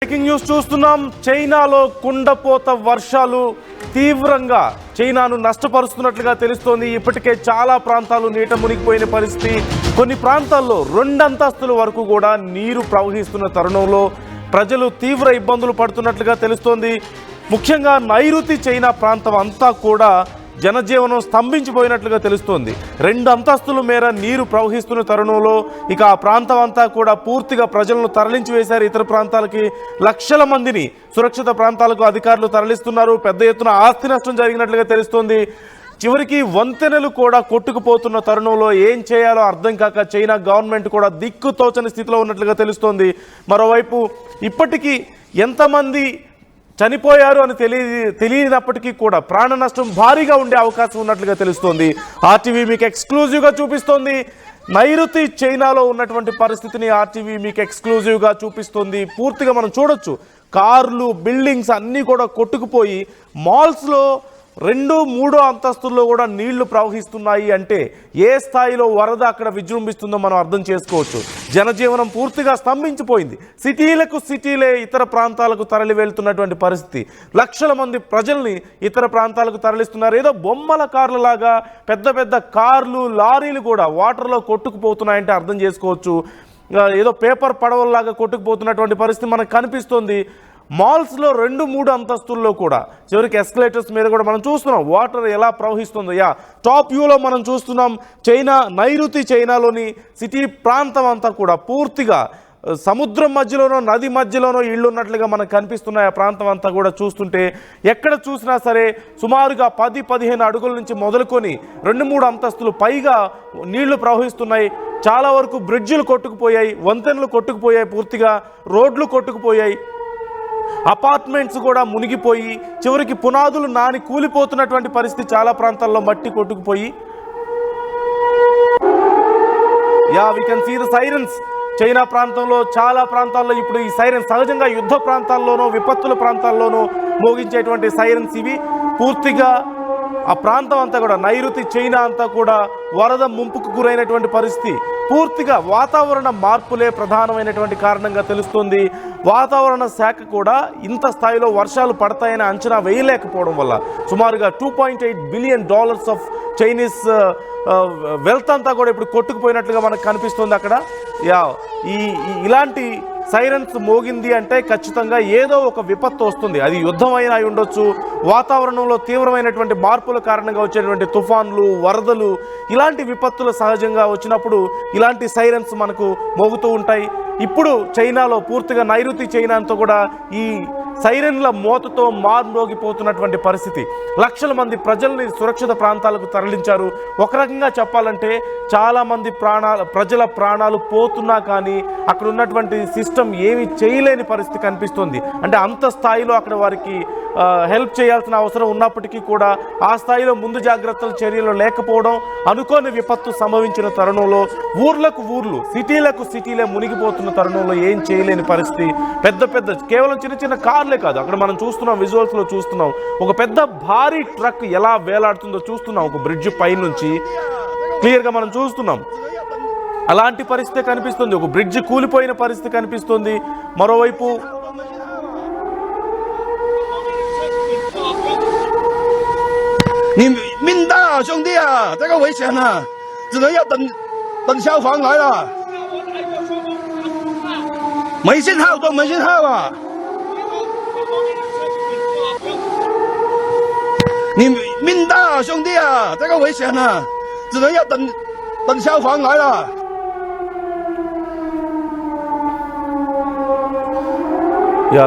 Breaking news చూస్తున్నాం. చైనాలో కుండపోత వర్షాలు తీవ్రంగా చైనాను నష్టపరుస్తున్నట్లుగా తెలుస్తోంది. ఇప్పటికే చాలా ప్రాంతాలు నీట మునిగిపోయిన పరిస్థితి. కొన్ని ప్రాంతాల్లో 2 అంతస్తుల వరకు కూడా నీరు ప్రవహిస్తున్న తరుణంలో ప్రజలు తీవ్ర ఇబ్బందులు పడుతున్నట్లుగా తెలుస్తోంది. ముఖ్యంగా నైరుతి చైనా ప్రాంతం అంతా కూడా జనజీవనం స్తంభించిపోయినట్లుగా తెలుస్తోంది. 2 అంతస్తుల మేర నీరు ప్రవహిస్తున్న తరుణంలో ఇక ఆ ప్రాంతం అంతా కూడా పూర్తిగా ప్రజలను తరలించి వేశారు. ఇతర ప్రాంతాలకి లక్షల మందిని సురక్షిత ప్రాంతాలకు అధికారులు తరలిస్తున్నారు. పెద్ద ఎత్తున ఆస్తి నష్టం జరిగినట్లుగా తెలుస్తోంది. చివరికి వంతెనలు కూడా కొట్టుకుపోతున్న తరుణంలో ఏం చేయాలో అర్థం కాక చైనా గవర్నమెంట్ కూడా దిక్కుతోచని స్థితిలో ఉన్నట్లుగా తెలుస్తోంది. మరోవైపు ఇప్పటికీ ఎంతమంది చనిపోయారు అని తెలియనప్పటికీ కూడా ప్రాణ నష్టం భారీగా ఉండే అవకాశం ఉన్నట్లుగా తెలుస్తోంది. ఆర్టీవీ మీకు ఎక్స్క్లూజివ్గా చూపిస్తోంది. నైరుతి చైనాలో ఉన్నటువంటి పరిస్థితిని ఆర్టీవీ మీకు ఎక్స్క్లూజివ్గా చూపిస్తుంది. పూర్తిగా మనం చూడొచ్చు, కార్లు, బిల్డింగ్స్ అన్నీ కూడా కొట్టుకుపోయి మాల్స్లో 2-3 అంతస్తుల్లో కూడా నీళ్లు ప్రవహిస్తున్నాయి. అంటే ఏ స్థాయిలో వరద అక్కడ విజృంభిస్తుందో మనం అర్థం చేసుకోవచ్చు. జనజీవనం పూర్తిగా స్తంభించిపోయింది. సిటీలే ఇతర ప్రాంతాలకు తరలి వెళ్తున్నటువంటి పరిస్థితి. లక్షల మంది ప్రజల్ని ఇతర ప్రాంతాలకు తరలిస్తున్నారు. ఏదో బొమ్మల కార్ల లాగా పెద్ద పెద్ద కార్లు, లారీలు కూడా వాటర్లో కొట్టుకుపోతున్నాయంటే అర్థం చేసుకోవచ్చు. ఏదో పేపర్ పడవల్లాగా కొట్టుకుపోతున్నటువంటి పరిస్థితి మనకు కనిపిస్తుంది. మాల్స్లో 2-3 అంతస్తుల్లో కూడా చివరికి ఎస్కలేటర్స్ మీద కూడా మనం చూస్తున్నాం వాటర్ ఎలా ప్రవహిస్తుందో. టాప్ వ్యూలో మనం చూస్తున్నాం. నైరుతి చైనాలోని సిటీ ప్రాంతం అంతా కూడా పూర్తిగా సముద్రం మధ్యలోనో నది మధ్యలోనో ఇళ్ళు ఉన్నట్లుగా మనకు కనిపిస్తున్నాయి. ఆ ప్రాంతం అంతా కూడా చూస్తుంటే ఎక్కడ చూసినా సరే సుమారుగా 10-15 అడుగుల నుంచి మొదలుకొని 2-3 అంతస్తులు పైగా నీళ్లు ప్రవహిస్తున్నాయి. చాలా వరకు బ్రిడ్జిలు కొట్టుకుపోయాయి, వంతెనలు కొట్టుకుపోయాయి, పూర్తిగా రోడ్లు కొట్టుకుపోయాయి, అపార్ట్మెంట్స్ కూడా మునిగిపోయి చివరికి పునాదులు నాని కూలిపోతున్నటువంటి పరిస్థితి. చాలా ప్రాంతాల్లో మట్టి కొట్టుకుపోయి we can see the sirens. China ప్రాంతంలో చాలా ప్రాంతాల్లో ఇప్పుడు ఈ సైరన్స్ సహజంగా యుద్ధ ప్రాంతాల్లోనో విపత్తుల ప్రాంతాల్లోనో మోగించేటువంటి సైరన్స్ ఇవి. పూర్తిగా ఆ ప్రాంతం అంతా కూడా నైరుతి చైనా అంతా కూడా వరద ముంపుకు గురైనటువంటి పరిస్థితి. పూర్తిగా వాతావరణ మార్పులే ప్రధానమైనటువంటి కారణంగా తెలుస్తుంది. వాతావరణ శాఖ కూడా ఇంత స్థాయిలో వర్షాలు పడతాయని అంచనా వేయలేకపోవడం వల్ల సుమారుగా $2.8 బిలియన్ ఆఫ్ చైనీస్ వెల్త్ అంతా కూడా ఇప్పుడు కొట్టుకుపోయినట్లుగా మనకు కనిపిస్తుంది. అక్కడ ఇలాంటి సైరన్స్ మోగింది అంటే ఖచ్చితంగా ఏదో ఒక విపత్తు వస్తుంది. అది యుద్ధం అయినా అయి ఉండొచ్చు, వాతావరణంలో తీవ్రమైనటువంటి మార్పుల కారణంగా వచ్చేటువంటి తుఫాన్లు, వరదలు, ఇలాంటి విపత్తులు సహజంగా వచ్చినప్పుడు ఇలాంటి సైరన్స్ మనకు మోగుతూ ఉంటాయి. ఇప్పుడు చైనాలో పూర్తిగా నైరుతి చైనా అంతా కూడా ఈ సైరన్ల మోతతో మార్మోగిపోతున్నటువంటి పరిస్థితి. లక్షల మంది ప్రజల్ని సురక్షిత ప్రాంతాలకు తరలించారు. ఒక రకంగా చెప్పాలంటే చాలామంది ప్రజల ప్రాణాలు పోతున్నా కానీ అక్కడ ఉన్నటువంటి సిస్టమ్ ఏమీ చేయలేని పరిస్థితి కనిపిస్తుంది. అంటే అంత స్థాయిలో అక్కడ వారికి హెల్ప్ చేయాల్సిన అవసరం ఉన్నప్పటికీ కూడా ఆ స్థాయిలో ముందు జాగ్రత్తల చర్యలు లేకపోవడం, అనుకోని విపత్తు సంభవించిన తరుణంలో ఊర్లు, సిటీలే మునిగిపోతున్న తరుణంలో ఏం చేయలేని పరిస్థితి. పెద్ద కేవలం చిన్న కార్లే కాదు, అక్కడ మనం చూస్తున్నాం, విజువల్స్లో చూస్తున్నాం, ఒక పెద్ద భారీ ట్రక్ ఎలా వేలాడుతుందో చూస్తున్నాం. ఒక బ్రిడ్జ్ పై నుంచి క్లియర్గా మనం చూస్తున్నాం. అలాంటి పరిస్థితి కనిపిస్తుంది. ఒక బ్రిడ్జ్ కూలిపోయిన పరిస్థితి కనిపిస్తుంది. మరోవైపు你命大啊，兄弟啊，这个危险啊，只能要等消防来了。没信号都没信号啊！你命大啊，兄弟啊，这个危险啊，只能要等消防来了。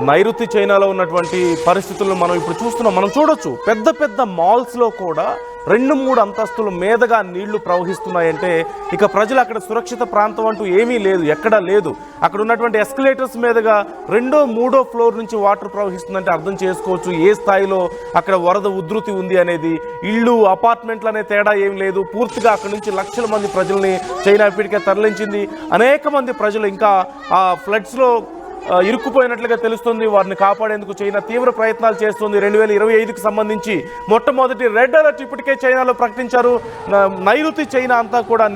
నైరుతి చైనాలో ఉన్నటువంటి పరిస్థితులను మనం ఇప్పుడు చూస్తున్నాం. మనం చూడొచ్చు, పెద్ద మాల్స్లో కూడా 2-3 అంతస్తుల మీదగా నీళ్లు ప్రవహిస్తున్నాయంటే ఇక ప్రజలు అక్కడ సురక్షిత ప్రాంతం అంటూ ఏమీ లేదు, ఎక్కడా లేదు. అక్కడ ఉన్నటువంటి ఎస్కలేటర్స్ మీదుగా 2వ-3వ ఫ్లోర్ నుంచి వాటర్ ప్రవహిస్తుందంటే అర్థం చేసుకోవచ్చు ఏ స్థాయిలో అక్కడ వరద ఉధృతి ఉంది అనేది. ఇళ్ళు, అపార్ట్మెంట్లు అనే తేడా ఏం లేదు. పూర్తిగా అక్కడ నుంచి లక్షల మంది ప్రజల్ని చైనా ఇప్పటికే తరలించింది. అనేక మంది ప్రజలు ఇంకా ఆ ఫ్లడ్స్లో ఇరుక్కుపోయినట్లుగా తెలుస్తుంది. వారిని కాపాడేందుకు చైనా తీవ్ర ప్రయత్నాలు చేస్తుంది. 2025కి సంబంధించి మొట్టమొదటి రెడ్ అలర్ట్ ఇప్పటికే చైనాలో ప్రకటించారు. నైరుతి చైనా అంతా కూడా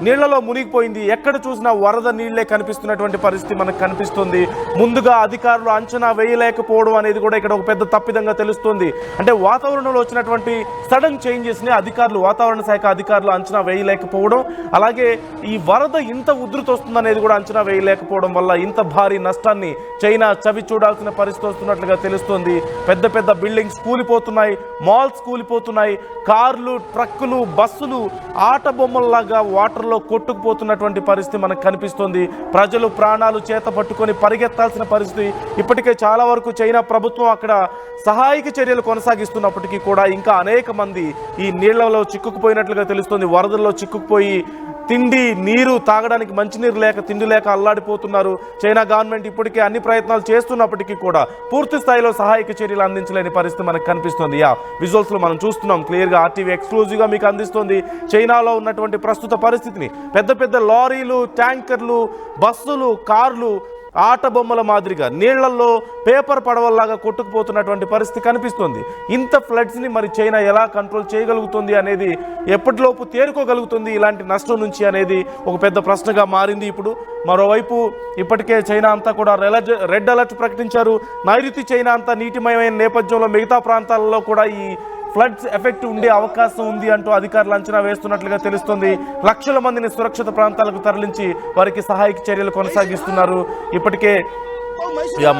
నీళ్లలో మునిగిపోయింది. ఎక్కడ చూసినా వరద నీళ్లే కనిపిస్తున్నటువంటి పరిస్థితి మనకు కనిపిస్తుంది. ముందుగా అధికారులు అంచనా వేయలేకపోవడం అనేది కూడా ఇక్కడ ఒక పెద్ద తప్పిదంగా తెలుస్తుంది. అంటే వాతావరణంలో వచ్చినటువంటి సడన్ చేంజెస్ని వాతావరణ శాఖ అధికారులు అంచనా వేయలేకపోవడం, అలాగే ఈ వరద ఇంత ఉధృతి వస్తుందనేది కూడా అంచనా వేయలేకపోవడం వల్ల ఇంత భారీ నష్టాన్ని చైనా చవి చూడాల్సిన పరిస్థితి వస్తున్నట్లుగా తెలుస్తుంది. పెద్ద పెద్ద బిల్డింగ్స్ కూలిపోతున్నాయి, మాల్స్ కూలిపోతున్నాయి, కార్లు, ట్రక్కులు, బస్సులు ఆట బొమ్మల్లాగా వాటర్లో కొట్టుకుపోతున్నటువంటి పరిస్థితి మనకు కనిపిస్తుంది. ప్రజలు ప్రాణాలు చేత పట్టుకొని పరిగెత్తాల్సిన పరిస్థితి. ఇప్పటికే చాలా వరకు చైనా ప్రభుత్వం అక్కడ సహాయక చర్యలు కొనసాగిస్తున్నప్పటికీ కూడా ఇంకా అనేక మంది ఈ నీళ్లలో చిక్కుకుపోయినట్లుగా తెలుస్తుంది. వరదల్లో చిక్కుకుపోయి తిండి నీరు తాగడానికి మంచినీరు లేక తిండి లేక అల్లాడిపోతున్నారు. చైనా గవర్నమెంట్ ఇప్పటికే అన్ని ప్రయత్నాలు చేస్తున్నప్పటికీ కూడా పూర్తి స్థాయిలో సహాయక చర్యలు అందించలేని పరిస్థితి మనకు కనిపిస్తుంది. విజువల్స్ లో మనం చూస్తున్నాం క్లియర్గా. RTV ఎక్స్క్లూజివ్ గా మీకు అందిస్తుంది చైనాలో ఉన్నటువంటి ప్రస్తుత పరిస్థితిని. పెద్ద పెద్ద లారీలు, ట్యాంకర్లు, బస్సులు, కార్లు ఆట బొమ్మల మాదిరిగా నీళ్లలో పేపర్ పడవల్లాగా కొట్టుకుపోతున్నటువంటి పరిస్థితి కనిపిస్తుంది. ఇంత ఫ్లడ్స్ని మరి చైనా ఎలా కంట్రోల్ చేయగలుగుతుంది అనేది, ఎప్పటిలోపు తేరుకోగలుగుతుంది ఇలాంటి నష్టం నుంచి అనేది ఒక పెద్ద ప్రశ్నగా మారింది. ఇప్పుడు మరోవైపు ఇప్పటికే చైనా అంతా కూడా రెడ్ అలర్ట్ ప్రకటించారు. నైరుతి చైనా అంతా నీటిమయమైన నేపథ్యంలో మిగతా ప్రాంతాలలో కూడా ఈ ఫ్లడ్స్ ఎఫెక్ట్ ఉండే అవకాశం ఉంది అంటూ అధికారులు అంచనా వేస్తున్నట్లుగా తెలుస్తుంది. లక్షల మందిని సురక్షిత ప్రాంతాలకు తరలించి వారికి సహాయక చర్యలు కొనసాగిస్తున్నారు. ఇప్పటికే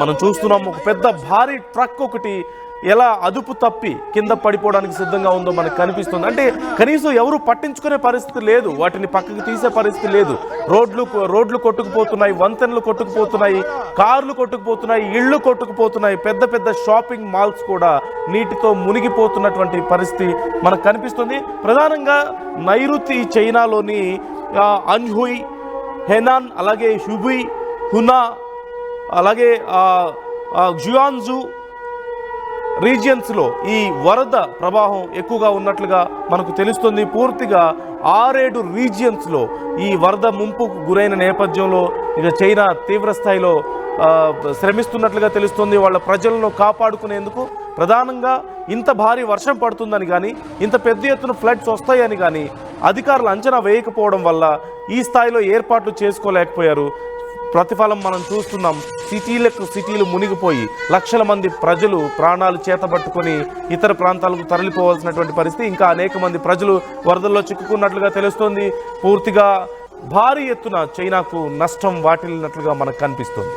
మనం చూస్తున్నాం ఒక పెద్ద భారీ ట్రక్ ఒకటి ఎలా అదుపు తప్పి కింద పడిపోవడానికి సిద్ధంగా ఉందో మనకు కనిపిస్తుంది. అంటే కనీసం ఎవరు పట్టించుకునే పరిస్థితి లేదు, వాటిని పక్కకు తీసే పరిస్థితి లేదు. రోడ్లు కొట్టుకుపోతున్నాయి, వంతెనలు కొట్టుకుపోతున్నాయి, కార్లు కొట్టుకుపోతున్నాయి, ఇళ్ళు కొట్టుకుపోతున్నాయి. పెద్ద పెద్ద షాపింగ్ మాల్స్ కూడా నీటితో మునిగిపోతున్నటువంటి పరిస్థితి మనకు కనిపిస్తుంది. ప్రధానంగా నైరుతి చైనాలోని అన్హుయ్, హెనాన్, అలాగే హుబుయ్, హునా, అలాగే జియాన్జు రీజియన్స్లో ఈ వరద ప్రవాహం ఎక్కువగా ఉన్నట్లుగా మనకు తెలుస్తుంది. పూర్తిగా 6-7 రీజియన్స్లో ఈ వరద ముంపుకు గురైన నేపథ్యంలో ఇక చైనా తీవ్ర స్థాయిలో శ్రమిస్తున్నట్లుగా తెలుస్తుంది. వాళ్ళ ప్రజలను కాపాడుకునేందుకు ప్రధానంగా ఇంత భారీ వర్షం పడుతుందని కానీ, ఇంత పెద్ద ఎత్తున ఫ్లడ్స్ వస్తాయని కానీ అధికారులు అంచనా వేయకపోవడం వల్ల ఈ స్థాయిలో ఏర్పాట్లు చేసుకోలేకపోయారు. ప్రతిఫలం మనం చూస్తున్నాం. సిటీలు మునిగిపోయి లక్షల మంది ప్రజలు ప్రాణాలు చేతబట్టుకొని ఇతర ప్రాంతాలకు తరలిపోవాల్సినటువంటి పరిస్థితి. ఇంకా అనేక మంది ప్రజలు వరదల్లో చిక్కుకున్నట్లుగా తెలుస్తోంది. పూర్తిగా భారీ ఎత్తున చైనాకు నష్టం వాటిల్లినట్లుగా మనకు కనిపిస్తుంది.